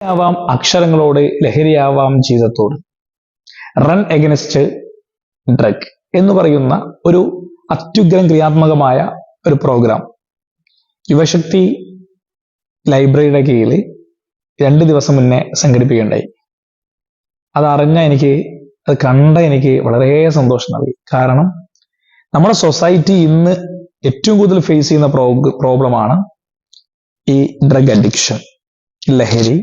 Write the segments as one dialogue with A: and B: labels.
A: ആവാം അക്ഷരങ്ങളോട്, ലഹരിയാവാം ജീവിതത്തോട്. Run against drug എന്ന് പറയുന്ന ഒരു അത്യുഗ്രം ക്രിയാത്മകമായ ഒരു പ്രോഗ്രാം യുവശക്തി ലൈബ്രറിയുടെ കീഴിൽ 2 ദിവസം മുന്നേ സംഘടിപ്പിക്കുകയുണ്ടായി. അതറിഞ്ഞ എനിക്ക്, അത് കണ്ട എനിക്ക് വളരെ സന്തോഷം നൽകി. കാരണം നമ്മുടെ സൊസൈറ്റി ഇന്ന് ഏറ്റവും കൂടുതൽ ഫേസ് ചെയ്യുന്ന പ്രോബ്ലമാണ് ഈ ഡ്രഗ് അഡിക്ഷൻ, ലഹരി,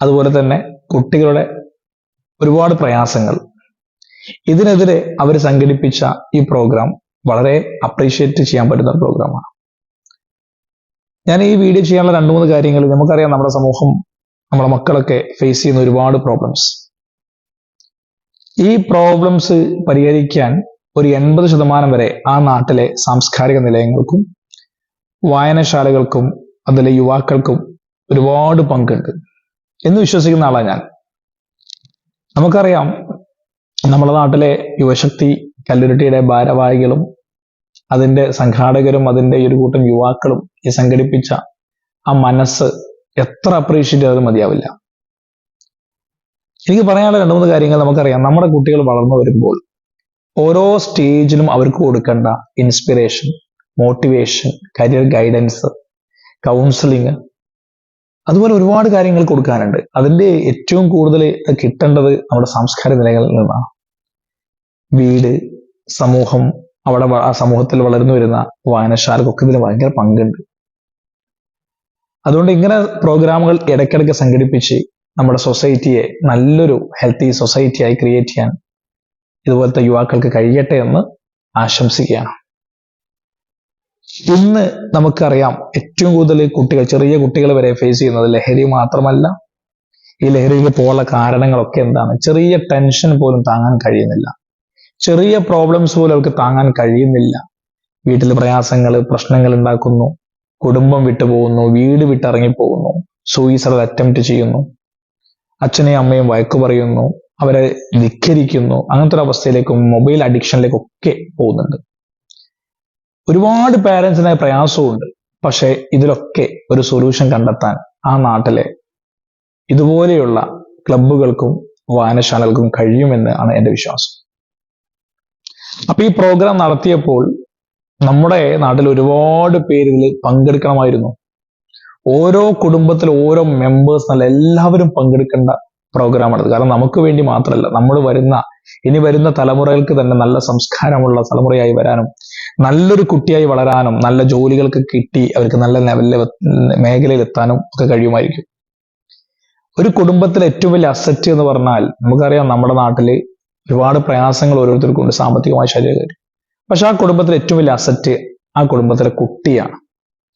A: അതുപോലെ തന്നെ കുട്ടികളുടെ ഒരുപാട് പ്രയാസങ്ങൾ. ഇതിനെതിരെ അവർ സംഘടിപ്പിച്ച ഈ പ്രോഗ്രാം വളരെ അപ്രീഷിയേറ്റ് ചെയ്യാൻ പറ്റുന്ന ഒരു പ്രോഗ്രാമാണ്. ഞാൻ ഈ വീഡിയോ ചെയ്യാനുള്ള 2-3 കാര്യങ്ങൾ, നമുക്കറിയാം നമ്മുടെ സമൂഹം, നമ്മുടെ മക്കളൊക്കെ ഫേസ് ചെയ്യുന്ന ഒരുപാട് പ്രോബ്ലംസ്. ഈ പ്രോബ്ലംസ് പരിഹരിക്കാൻ ഒരു 80% വരെ ആ നാട്ടിലെ സാംസ്കാരിക നിലയങ്ങൾക്കും വായനശാലകൾക്കും അതിലെ യുവാക്കൾക്കും ഒരുപാട് പങ്കുണ്ട് എന്ന് വിശ്വസിക്കുന്ന ആളാണ് ഞാൻ. നമുക്കറിയാം നമ്മുടെ നാട്ടിലെ യുവശക്തി കല്ലുരുട്ടിയുടെ ഭാരവാഹികളും അതിൻ്റെ സംഘാടകരും അതിൻ്റെ ഒരു കൂട്ടം യുവാക്കളും ഈ സംഘടിപ്പിച്ച ആ മനസ്സ് എത്ര അപ്രീഷിയേറ്റ് ചെയ്തത് മതിയാവില്ല. എനിക്ക് പറയാനുള്ള 2-3 കാര്യങ്ങൾ. നമുക്കറിയാം നമ്മുടെ കുട്ടികൾ വളർന്നു വരുമ്പോൾ ഓരോ സ്റ്റേജിലും അവർക്ക് കൊടുക്കേണ്ട inspiration, motivation, career guidance, counselling, അതുപോലെ ഒരുപാട് കാര്യങ്ങൾ കൊടുക്കാനുണ്ട്. അതിൻ്റെ ഏറ്റവും കൂടുതൽ കിട്ടേണ്ടത് നമ്മുടെ സാംസ്കാരിക നിലകളിൽ നിന്നാണ്. വീട്, സമൂഹം, അവിടെ ആ സമൂഹത്തിൽ വളർന്നു വരുന്ന വായനശാലക്കൊക്കെ ഇതിന് ഭയങ്കര പങ്കുണ്ട്. അതുകൊണ്ട് ഇങ്ങനെ പ്രോഗ്രാമുകൾ ഇടയ്ക്കിടയ്ക്ക് സംഘടിപ്പിച്ച് നമ്മുടെ സൊസൈറ്റിയെ നല്ലൊരു ഹെൽത്തി സൊസൈറ്റിയായി ക്രിയേറ്റ് ചെയ്യാൻ ഇതുപോലത്തെ യുവാക്കൾക്ക് കഴിയട്ടെ എന്ന് ആശംസിക്കുകയാണ്. ഇന്ന് നമുക്കറിയാം ഏറ്റവും കൂടുതൽ കുട്ടികൾ, ചെറിയ കുട്ടികൾ വരെ ഫേസ് ചെയ്യുന്നത് ലഹരി മാത്രമല്ല. ഈ ലഹരിയിൽ പോകാനുള്ള കാരണങ്ങളൊക്കെ എന്താണ്? ചെറിയ ടെൻഷൻ പോലും താങ്ങാൻ കഴിയുന്നില്ല, ചെറിയ പ്രോബ്ലംസ് പോലും അവർക്ക് താങ്ങാൻ കഴിയുന്നില്ല. വീട്ടിൽ പ്രയാസങ്ങൾ, പ്രശ്നങ്ങൾ ഉണ്ടാക്കുന്നു, കുടുംബം വിട്ടുപോകുന്നു, വീട് വിട്ടിറങ്ങിപ്പോകുന്നു, സൂയിസൈഡ് അറ്റംപ്റ്റ് ചെയ്യുന്നു, അച്ഛനെയും അമ്മയും വഴക്കു പറയുന്നു, അവരെ ധിക്കരിക്കുന്നു. അങ്ങനത്തെ ഒരു അവസ്ഥയിലേക്കും മൊബൈൽ അഡിക്ഷനിലേക്കൊക്കെ പോകുന്നുണ്ട്. ഒരുപാട് പാരൻസിന് പ്രയാസമുണ്ട്. പക്ഷെ ഇതിലൊക്കെ ഒരു സൊല്യൂഷൻ കണ്ടെത്താൻ ആ നാട്ടിലെ ഇതുപോലെയുള്ള ക്ലബ്ബുകൾക്കും വായനശാലകൾക്കും കഴിയുമെന്ന് ആണ് എൻ്റെ വിശ്വാസം. അപ്പൊ ഈ പ്രോഗ്രാം നടത്തിയപ്പോൾ നമ്മുടെ നാട്ടിൽ ഒരുപാട് പേര് ഇതിൽ പങ്കെടുക്കണമായിരുന്നു. ഓരോ കുടുംബത്തിലെ ഓരോ മെമ്പേഴ്സ് നല്ല എല്ലാവരും പങ്കെടുക്കേണ്ട പ്രോഗ്രാമാണത്. കാരണം നമുക്ക് വേണ്ടി മാത്രമല്ല, ഇനി വരുന്ന തലമുറകൾക്ക് തന്നെ നല്ല സംസ്കാരമുള്ള തലമുറയായി വരാനും, നല്ലൊരു കുട്ടിയായി വളരാനും, നല്ല ജോലികൾക്ക് കിട്ടി അവർക്ക് നല്ല മേഖലയിൽ എത്താനും ഒക്കെ കഴിയുമായിരിക്കും. ഒരു കുടുംബത്തിലെ ഏറ്റവും വലിയ അസറ്റ് എന്ന് പറഞ്ഞാൽ, നമുക്കറിയാം നമ്മുടെ നാട്ടിൽ ഒരുപാട് പ്രയാസങ്ങൾ ഓരോരുത്തർക്കും ഉണ്ട്, സാമ്പത്തികമായ, ശരീരകാര്യം. പക്ഷെ ആ കുടുംബത്തിലെ ഏറ്റവും വലിയ അസറ്റ് ആ കുടുംബത്തിലെ കുട്ടിയാണ്.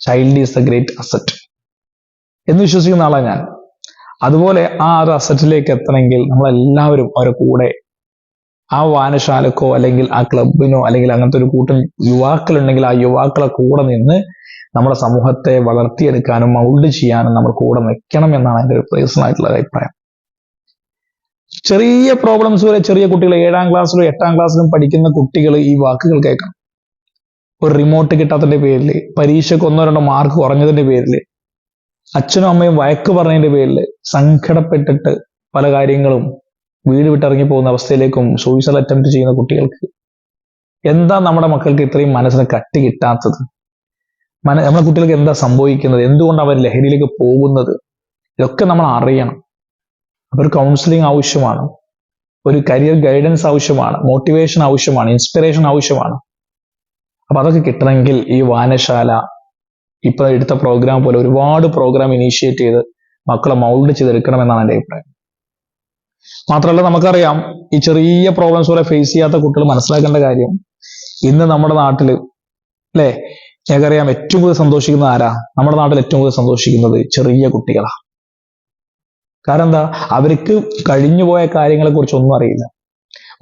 A: Child is the great asset എന്ന് വിശ്വസിക്കുന്ന ആളാണ് ഞാൻ. അതുപോലെ ആ ഒരു അസറ്റിലേക്ക് എത്തണമെങ്കിൽ നമ്മളെല്ലാവരും അവരുടെ കൂടെ, ആ വായനശാലക്കോ അല്ലെങ്കിൽ ആ ക്ലബിനോ അല്ലെങ്കിൽ അങ്ങനത്തെ ഒരു കൂട്ടം യുവാക്കളുണ്ടെങ്കിൽ ആ യുവാക്കളെ കൂടെ നിന്ന് നമ്മുടെ സമൂഹത്തെ വളർത്തിയെടുക്കാനും മൗൾഡ് ചെയ്യാനും നമ്മൾ കൂടെ നിൽക്കണം എന്നാണ് എൻ്റെ ഒരു പേഴ്സണൽ ആയിട്ടുള്ള അഭിപ്രായം. ചെറിയ പ്രോബ്ലംസ് വരെ ചെറിയ കുട്ടികൾ, 7ാം ക്ലാസ്സിലും 8ാം ക്ലാസ്സിലും പഠിക്കുന്ന കുട്ടികൾ ഈ വാക്കുകൾ കേൾക്കണം. ഒരു റിമോട്ട് കിട്ടാത്തതിന്റെ പേരിൽ, പരീക്ഷയ്ക്ക് 1-2 മാർക്ക് കുറഞ്ഞതിന്റെ പേരിൽ, അച്ഛനും അമ്മയും വഴക്ക് പറഞ്ഞതിന്റെ പേരിൽ സങ്കടപ്പെട്ടിട്ട് പല കാര്യങ്ങളും വീട് വിട്ടിറങ്ങി പോകുന്ന അവസ്ഥയിലേക്കും സൂയിസൈഡ് അറ്റംപ്റ്റ് ചെയ്യുന്ന കുട്ടികൾക്ക് എന്താ നമ്മുടെ മക്കൾക്ക് ഇത്രയും മനസ്സിന് കട്ടി കിട്ടാത്തത്? നമ്മുടെ കുട്ടികൾക്ക് എന്താ സംഭവിക്കുന്നത്? എന്തുകൊണ്ട് അവർ ലഹരിയിലേക്ക് പോകുന്നത്? ഇതൊക്കെ നമ്മൾ അറിയണം. അപ്പോൾ ഒരു കൗൺസിലിംഗ് ആവശ്യമാണ്, ഒരു കരിയർ ഗൈഡൻസ് ആവശ്യമാണ്, മോട്ടിവേഷൻ ആവശ്യമാണ്, ഇൻസ്പിറേഷൻ ആവശ്യമാണ്. അപ്പൊ അതൊക്കെ കിട്ടണമെങ്കിൽ ഈ വായനശാല ഇപ്പൊ എടുത്ത പ്രോഗ്രാം പോലെ ഒരുപാട് പ്രോഗ്രാം ഇനീഷ്യേറ്റ് ചെയ്ത് മക്കളെ മൗൾഡ് ചെയ്തെടുക്കണമെന്നാണ് എൻ്റെ അഭിപ്രായം. മാത്രമല്ല നമുക്കറിയാം ഈ ചെറിയ പ്രോബ്ലംസ് പോലെ ഫേസ് ചെയ്യാത്ത കുട്ടികൾ മനസ്സിലാക്കേണ്ട കാര്യം, ഇന്ന് നമ്മുടെ നാട്ടിൽ അല്ലേ, ഞങ്ങൾക്കറിയാം ഏറ്റവും കൂടുതൽ സന്തോഷിക്കുന്നത് ആരാ? നമ്മുടെ നാട്ടിൽ ഏറ്റവും കൂടുതൽ സന്തോഷിക്കുന്നത് ചെറിയ കുട്ടികളാണ്. കാരണം എന്താ? അവർക്ക് കഴിഞ്ഞുപോയ കാര്യങ്ങളെ കുറിച്ചൊന്നും അറിയില്ല,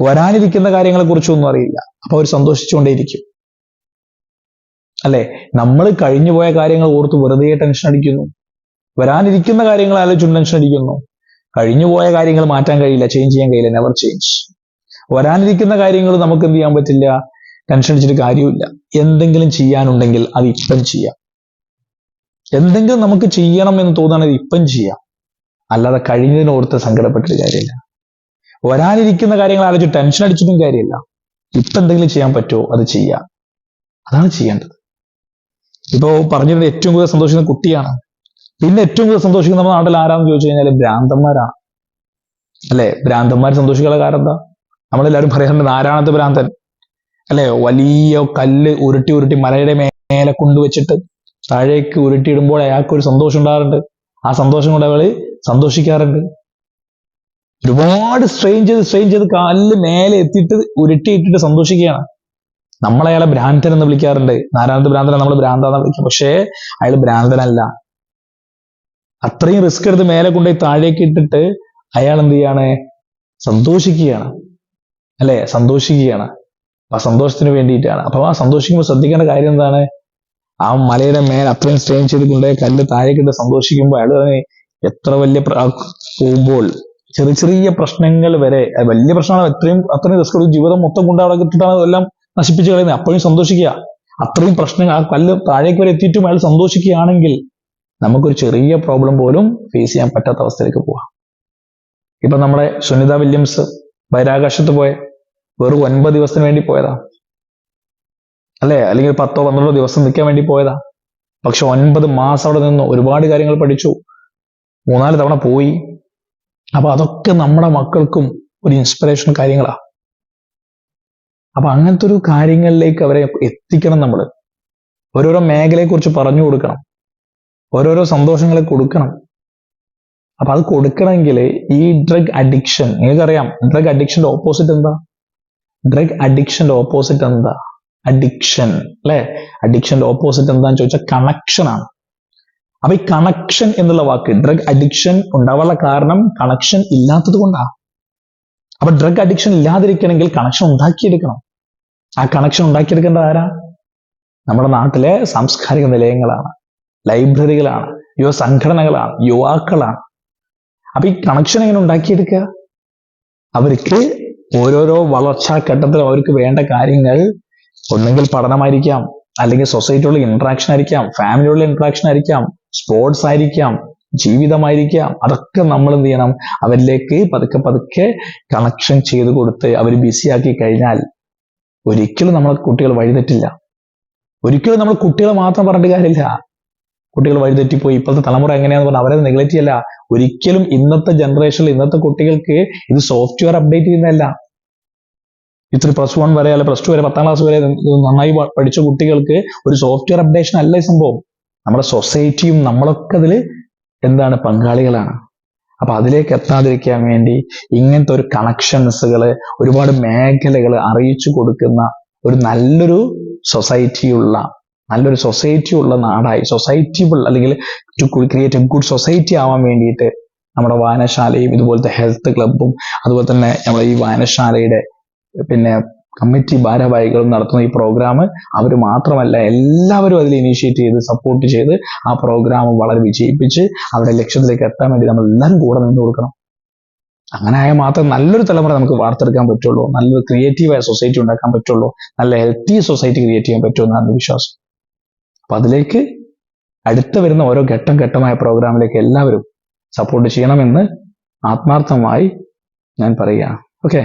A: വരാനിരിക്കുന്ന കാര്യങ്ങളെ കുറിച്ചൊന്നും അറിയില്ല. അപ്പൊ അവർ സന്തോഷിച്ചുകൊണ്ടേയിരിക്കും അല്ലെ? നമ്മൾ കഴിഞ്ഞുപോയ കാര്യങ്ങൾ ഓർത്ത് വെറുതെ ടെൻഷൻ അടിക്കുന്നു, വരാനിരിക്കുന്ന കാര്യങ്ങൾ ആലോചിച്ചുകൊണ്ട് ടെൻഷൻ അടിക്കുന്നു. കഴിഞ്ഞുപോയ കാര്യങ്ങൾ മാറ്റാൻ കഴിയില്ല, ചേഞ്ച് ചെയ്യാൻ കഴിയില്ല, നെവർ ചേഞ്ച്. വരാനിരിക്കുന്ന കാര്യങ്ങൾ നമുക്ക് എന്ത് ചെയ്യാൻ പറ്റില്ല, ടെൻഷൻ അടിച്ചിട്ട് കാര്യമില്ല. എന്തെങ്കിലും ചെയ്യാനുണ്ടെങ്കിൽ അത് ഇപ്പം ചെയ്യാം. എന്തെങ്കിലും നമുക്ക് ചെയ്യണം എന്ന് തോന്നുകയാണെങ്കിൽ ഇപ്പം ചെയ്യാം. അല്ലാതെ കഴിഞ്ഞതിനോർത്ത് സങ്കടപ്പെട്ടിട്ട് കാര്യമില്ല. വരാനിരിക്കുന്ന കാര്യങ്ങൾ ആലോചിച്ച് ടെൻഷൻ അടിച്ചിട്ടും കാര്യമില്ല. ഇപ്പൊ എന്തെങ്കിലും ചെയ്യാൻ പറ്റുമോ അത് ചെയ്യുക, അതാണ് ചെയ്യേണ്ടത്. ഇപ്പോ പറഞ്ഞിരുന്നത് ഏറ്റവും കൂടുതൽ സന്തോഷിക്കുന്ന കുട്ടിയാണ്. പിന്നെ ഏറ്റവും കൂടുതൽ സന്തോഷിക്കുന്ന നമ്മുടെ നാട്ടിൽ ആരാന്ന് ചോദിച്ചു കഴിഞ്ഞാൽ ഭ്രാന്തന്മാരാണ്. അല്ലെ? ഭ്രാന്തന്മാർ സന്തോഷിക്കാനുള്ള കാരണം എന്താ? നമ്മളെല്ലാവരും പറയാറുണ്ട് നാരായണത്തെ ഭ്രാന്തൻ, അല്ലെ? വലിയ കല്ല് ഉരുട്ടി ഉരുട്ടി മലയുടെ മേലെ കൊണ്ടുവച്ചിട്ട് താഴേക്ക് ഉരുട്ടിയിടുമ്പോൾ അയാൾക്ക് ഒരു സന്തോഷം ഉണ്ടാകാറുണ്ട്. ആ സന്തോഷം കൊണ്ട് അവള് സന്തോഷിക്കാറുണ്ട്. ഒരുപാട് സ്ട്രെയിൻ ചെയ്ത് കല്ല് മേലെ എത്തിയിട്ട് ഉരുട്ടിയിട്ടിട്ട് സന്തോഷിക്കുകയാണ്. നമ്മളയാളെ ഭ്രാന്തൻ എന്ന് വിളിക്കാറുണ്ട്. നാരായണത്തെ ഭ്രാന്തനെ നമ്മൾ ഭ്രാന്താന്ന് വിളിക്കും. പക്ഷേ അയാൾ ഭ്രാന്തനല്ല. അത്രയും റിസ്ക് എടുത്ത് മേലെ കൊണ്ടുപോയി താഴേക്ക് ഇട്ടിട്ട് അയാൾ എന്ത് ചെയ്യാണ്? സന്തോഷിക്കുകയാണ്, അല്ലെ? സന്തോഷിക്കുകയാണ്. ആ സന്തോഷത്തിന് വേണ്ടിയിട്ടാണ്. അപ്പൊ ആ സന്തോഷിക്കുമ്പോൾ ശ്രദ്ധിക്കേണ്ട കാര്യം എന്താണ്? ആ മലയുടെ മേലെ അത്രയും സ്ട്രെയിൻ ചെയ്ത് കൊണ്ടുപോയി കല്ല് താഴേക്കിട്ട് സന്തോഷിക്കുമ്പോൾ അയാൾ എത്ര വലിയ പോകുമ്പോൾ ചെറിയ ചെറിയ പ്രശ്നങ്ങൾ വരെ, വലിയ പ്രശ്നമാണ്, അത്രയും റിസ്ക് എടുത്ത് ജീവിതം മൊത്തം കൊണ്ട് അവിടെ ഇട്ടിട്ടാണ് എല്ലാം നശിപ്പിച്ച് കളയുന്നത്. അപ്പോഴും സന്തോഷിക്കുക. അത്രയും പ്രശ്നങ്ങൾ ആ കല്ല് താഴേക്ക് വരെ എത്തിയിട്ടും അയാൾ സന്തോഷിക്കുകയാണെങ്കിൽ നമുക്കൊരു ചെറിയ പ്രോബ്ലം പോലും ഫേസ് ചെയ്യാൻ പറ്റാത്ത അവസ്ഥയിലേക്ക് പോവാം. ഇപ്പൊ നമ്മുടെ സുനിത വില്യംസ് ബഹിരാകാശത്ത് പോയ വെറും 9 ദിവസത്തിന് വേണ്ടി പോയതാ, അല്ലെ? അല്ലെങ്കിൽ 10-12 ദിവസം നിൽക്കാൻ വേണ്ടി പോയതാ. പക്ഷെ 9 മാസം അവിടെ നിന്നു, ഒരുപാട് കാര്യങ്ങൾ പഠിച്ചു, 3-4 തവണ പോയി. അപ്പൊ അതൊക്കെ നമ്മുടെ മക്കൾക്കും ഒരു ഇൻസ്പിറേഷൻ കാര്യങ്ങളാ. അപ്പൊ അങ്ങനത്തെ ഒരു കാര്യങ്ങളിലേക്ക് അവരെ എത്തിക്കണം. നമ്മൾ ഓരോരോ മേഖലയെ കുറിച്ച് പറഞ്ഞു കൊടുക്കണം, ഓരോരോ സന്തോഷങ്ങളെ കൊടുക്കണം. അപ്പൊ അത് കൊടുക്കണമെങ്കിൽ ഈ ഡ്രഗ് അഡിക്ഷൻ, നിങ്ങൾക്കറിയാം ഡ്രഗ് അഡിക്ഷന്റെ ഓപ്പോസിറ്റ് എന്താ? ഡ്രഗ് അഡിക്ഷന്റെ ഓപ്പോസിറ്റ് എന്താ? അഡിക്ഷൻ, അല്ലെ? അഡിക്ഷന്റെ ഓപ്പോസിറ്റ് എന്താന്ന് ചോദിച്ചാൽ കണക്ഷൻ ആണ്. അപ്പൊ ഈ കണക്ഷൻ എന്നുള്ള വാക്ക്, ഡ്രഗ് അഡിക്ഷൻ ഉണ്ടാവാനുള്ള കാരണം കണക്ഷൻ ഇല്ലാത്തത് കൊണ്ടാണ്. അപ്പൊ ഡ്രഗ് അഡിക്ഷൻ ഇല്ലാതിരിക്കണമെങ്കിൽ കണക്ഷൻ ഉണ്ടാക്കിയെടുക്കണം. ആ കണക്ഷൻ ഉണ്ടാക്കിയെടുക്കേണ്ടത് ആരാ? നമ്മുടെ നാട്ടിലെ സാംസ്കാരിക നിലയങ്ങളാണ്, ലൈബ്രറികളാണ്, യുവ സംഘടനകളാണ്, യുവാക്കളാണ്. അപ്പൊ ഈ കണക്ഷൻ എങ്ങനെ ഉണ്ടാക്കിയെടുക്കുക? അവർക്ക് ഓരോരോ വളർച്ചാ ഘട്ടത്തിൽ അവർക്ക് വേണ്ട കാര്യങ്ങൾ ഒന്നെങ്കിൽ പഠനമായിരിക്കാം, അല്ലെങ്കിൽ സൊസൈറ്റിയുള്ള ഇൻട്രാക്ഷൻ ആയിരിക്കാം, ഫാമിലിയുള്ള ഇൻട്രാക്ഷൻ ആയിരിക്കാം, സ്പോർട്സ് ആയിരിക്കാം, ജീവിതമായിരിക്കാം. അതൊക്കെ നമ്മൾ എന്ത് ചെയ്യണം? അവരിലേക്ക് പതുക്കെ പതുക്കെ കണക്ഷൻ ചെയ്ത് കൊടുത്ത് അവർ ബിസിയാക്കി കഴിഞ്ഞാൽ ഒരിക്കലും നമ്മളെ കുട്ടികൾ വഴിതെറ്റില്ല. ഒരിക്കലും നമ്മൾ കുട്ടികളെ മാത്രം പറഞ്ഞിട്ട് കാര്യമില്ല. കുട്ടികൾ വഴിതെറ്റിപ്പോയി, ഇപ്പോഴത്തെ തലമുറ എങ്ങനെയാന്ന് പറഞ്ഞാൽ അവരെ നെഗ്ലക്ട് ചെയ്യല്ല. ഒരിക്കലും ഇന്നത്തെ ജനറേഷനിൽ ഇന്നത്തെ കുട്ടികൾക്ക് ഇത് സോഫ്റ്റ്വെയർ അപ്ഡേറ്റ് ചെയ്യുന്നതല്ല. ഇത്ര +1 വരെ അല്ലെ +2 വരെ 10ാം ക്ലാസ് വരെ നന്നായി പഠിച്ച കുട്ടികൾക്ക് ഒരു സോഫ്റ്റ്വെയർ അപ്ഡേഷൻ അല്ല ഈ സംഭവം. നമ്മുടെ സൊസൈറ്റിയും നമ്മളൊക്കെ അതിൽ എന്താണ്? പങ്കാളികളാണ്. അപ്പൊ അതിലേക്ക് എത്താതിരിക്കാൻ വേണ്ടി ഇങ്ങനത്തെ ഒരു കണക്ഷൻസുകള്, ഒരുപാട് മേഖലകൾ അറിയിച്ചു കൊടുക്കുന്ന ഒരു നല്ലൊരു സൊസൈറ്റി ഉള്ള നാടായി, സൊസൈറ്റിബിൾ അല്ലെങ്കിൽ to create a good society ആവാൻ വേണ്ടിയിട്ട് നമ്മുടെ വായനശാലയും ഇതുപോലത്തെ ഹെൽത്ത് ക്ലബും അതുപോലെ തന്നെ നമ്മുടെ ഈ വായനശാലയുടെ കമ്മിറ്റി ഭാരവാഹികളും നടത്തുന്ന ഈ പ്രോഗ്രാം അവർ മാത്രമല്ല എല്ലാവരും അതിൽ ഇനീഷ്യേറ്റ് ചെയ്ത് സപ്പോർട്ട് ചെയ്ത് ആ പ്രോഗ്രാം വളരെ വിജയിപ്പിച്ച് അവരുടെ ലക്ഷ്യത്തിലേക്ക് എത്താൻ വേണ്ടി നമ്മൾ എല്ലാവരും കൂടെ നിന്ന് കൊടുക്കണം. അങ്ങനെ ആയാൽ മാത്രം നല്ലൊരു തലമുറ നമുക്ക് വാർത്തെടുക്കാൻ പറ്റുള്ളൂ, നല്ലൊരു ക്രിയേറ്റീവായ സൊസൈറ്റി ഉണ്ടാക്കാൻ പറ്റുള്ളൂ, നല്ല ഹെൽത്തി സൊസൈറ്റി ക്രിയേറ്റ് ചെയ്യാൻ പറ്റുമെന്നാണ് വിശ്വാസം. അപ്പൊ അതിലേക്ക് അടുത്ത് വരുന്ന ഓരോ ഘട്ടമായ പ്രോഗ്രാമിലേക്ക് എല്ലാവരും സപ്പോർട്ട് ചെയ്യണമെന്ന് ആത്മാർത്ഥമായി ഞാൻ പറയുകയാണ്. ഓക്കെ.